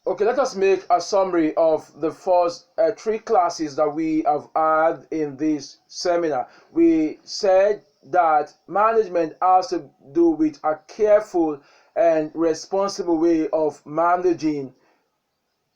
Okay, let us make a summary of the first three classes that we have had in this seminar. We said that management has to do with a careful and responsible way of managing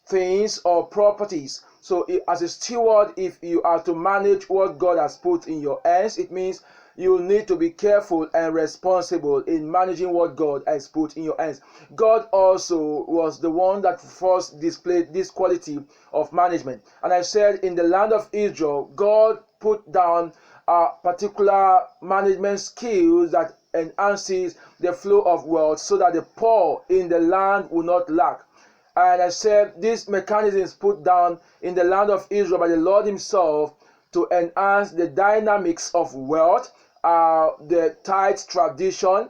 things or properties. So as a steward, if you are to manage what God has put in your hands, it means you need to be careful and responsible in managing what God has put in your hands. God also was the one that first displayed this quality of management. And I said in the land of Israel, God put down a particular management skills that enhances the flow of wealth so that the poor in the land will not lack. And I said this mechanism is put down in the land of Israel by the Lord himself to enhance the dynamics of wealth, the tithe tradition,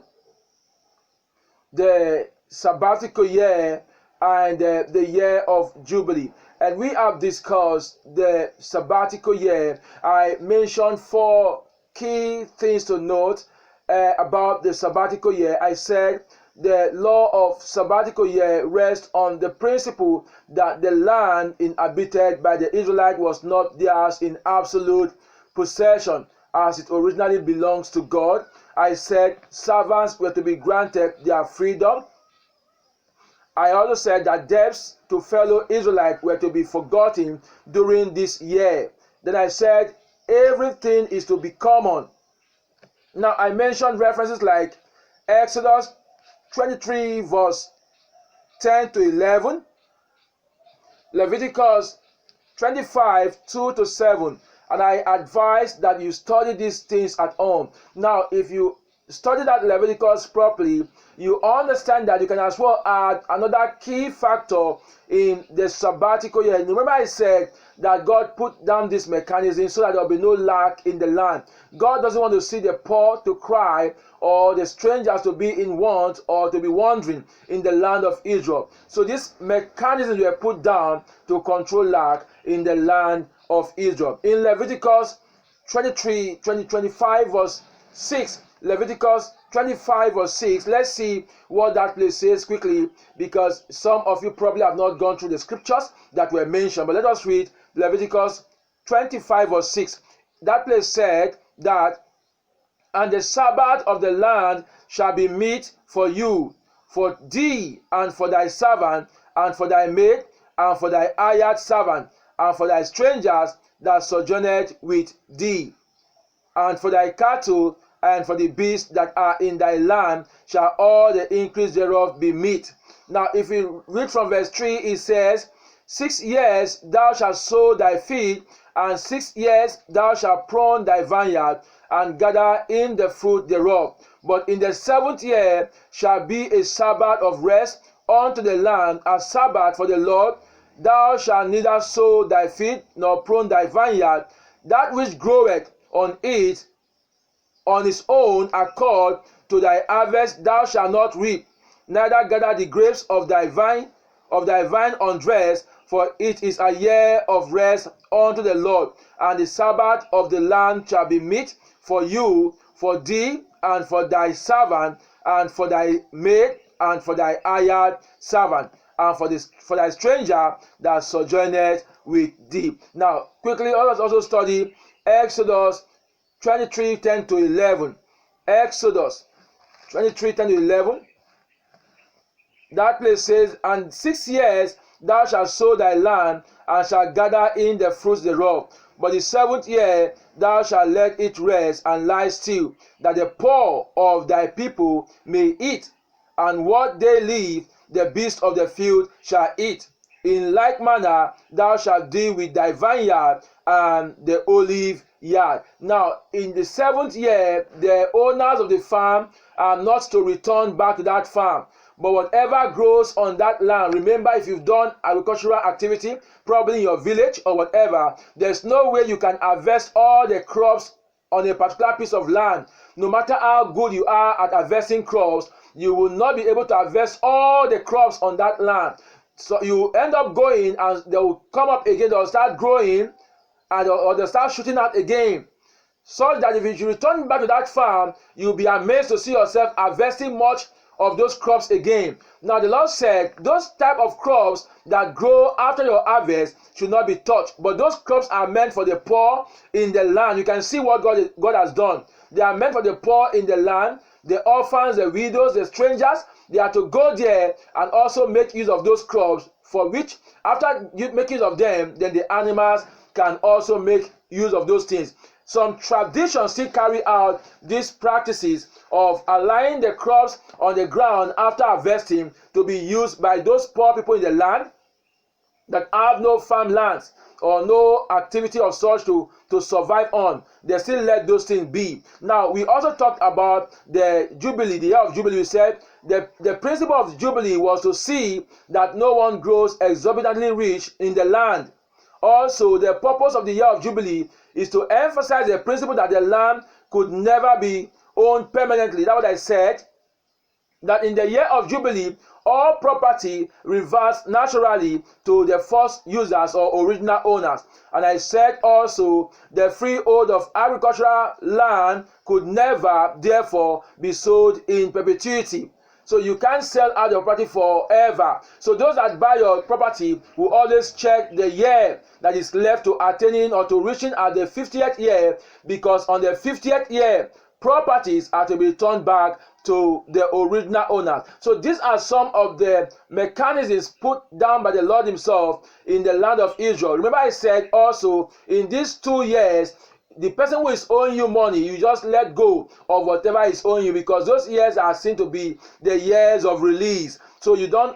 the sabbatical year, and the year of Jubilee. And we have discussed the sabbatical year. I mentioned four key things to note about the sabbatical year. I said the law of sabbatical year rests on the principle that the land inhabited by the Israelites was not theirs in absolute possession, as it originally belongs to God. I said servants were to be granted their freedom. I also said that debts to fellow Israelites were to be forgotten during this year. Then I said everything is to be common. Now I mentioned references like Exodus 23 verse 10 to 11, Leviticus 25 2 to 7, and I advise that you study these things at home. Now if you study that Leviticus properly, you understand that you can as well add another key factor in the sabbatical year. Remember I said that God put down this mechanism so that there will be no lack in the land. God doesn't want to see the poor to cry or the strangers to be in want or to be wandering in the land of Israel. So these mechanisms were put down to control lack in the land of Israel. In Leviticus 25 verse 6, Leviticus 25 verse 6, let's see what that place says quickly, because some of you probably have not gone through the scriptures that were mentioned. But let us read Leviticus 25 verse 6. That place said that, and the Sabbath of the land shall be meat for you, for thee, and for thy servant, and for thy maid, and for thy hired servant, and for thy strangers that sojourned with thee, and for thy cattle, and for the beasts that are in thy land shall all the increase thereof be meat. Now if you read from verse 3, it says, 6 years thou shalt sow thy field, and 6 years thou shalt prune thy vineyard, and gather in the fruit thereof. But in the 7th year shall be a Sabbath of rest unto the land, a Sabbath for the Lord. Thou shalt neither sow thy field, nor prune thy vineyard. That which groweth on it on his own accord to thy harvest thou shalt not reap, neither gather the grapes of thy vine undressed, for it is a year of rest unto the Lord. And the Sabbath of the land shall be meat for you, for thee, and for thy servant, and for thy maid, and for thy hired servant, and for thy stranger that sojourneth with thee. Now quickly, let us also study Exodus 23 10 to 11. Exodus 23 10 to 11. That place says, and 6 years thou shalt sow thy land, and shalt gather in the fruits thereof. But the 7th year thou shalt let it rest and lie still, that the poor of thy people may eat, and what they leave the beasts of the field shall eat. In like manner thou shalt deal with thy vineyard and the olive yard. Now in the 7th year the owners of the farm are not to return back to that farm, but whatever grows on that land, remember, if you've done agricultural activity probably in your village or whatever, there's no way you can harvest all the crops on a particular piece of land. No matter how good you are at harvesting crops, you will not be able to harvest all the crops on that land. So you end up going, and they will come up again, they'll start growing, or they'll start shooting out again. Such that if you return back to that farm, you'll be amazed to see yourself harvesting much of those crops again. Now the Lord said those type of crops that grow after your harvest should not be touched, but those crops are meant for the poor in the land. You can see what God has done. They are meant for the poor in the land, the orphans, the widows, the strangers. They are to go there and also make use of those crops, for which after you make use of them, then the animals can also make use of those things. Some traditions still carry out these practices of allowing the crops on the ground after harvesting to be used by those poor people in the land that have no farmlands or no activity of such to survive on. They still let those things be. Now, we also talked about the Jubilee, the year of Jubilee. We said the principle of Jubilee was to see that no one grows exorbitantly rich in the land. Also, the purpose of the year of Jubilee is to emphasize the principle that the land could never be owned permanently. That's what I said, that in the year of Jubilee, all property reverts naturally to the first users or original owners. And I said also the freehold of agricultural land could never, therefore, be sold in perpetuity. So you can't sell out your property forever. So those that buy your property will always check the year that is left to attaining or to reaching at the 50th year, because on the 50th year, properties are to be turned back to the original owner. So these are some of the mechanisms put down by the Lord himself in the land of Israel. Remember I said also in these 2 years, the person who is owing you money, you just let go of whatever is owing you, because those years are seen to be the years of release. So you don't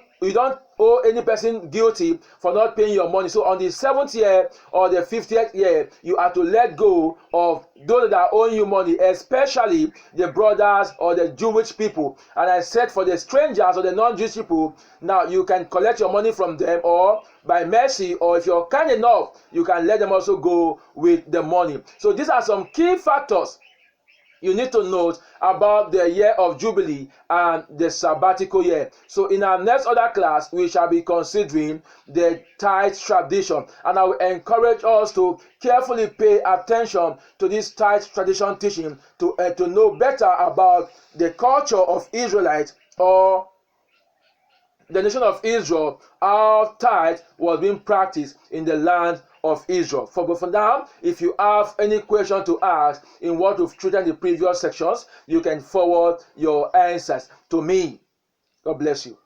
owe any person guilty for not paying your money. So on the 7th year or the 50th year, you have to let go of those that are owing you money, especially the brothers or the Jewish people. And I said for the strangers or the non-Jewish people, now you can collect your money from them, or by mercy, or if you're kind enough, you can let them also go with the money. So these are some key factors you need to note about the year of Jubilee and the sabbatical year. So in our next other class, we shall be considering the tithe tradition, and I will encourage us to carefully pay attention to this tithe tradition teaching to know better about the culture of Israelites, or the nation of Israel, how tithe was being practiced in the land of Israel. For now, if you have any question to ask in what we've treated in the previous sections, you can forward your answers to me. God bless you.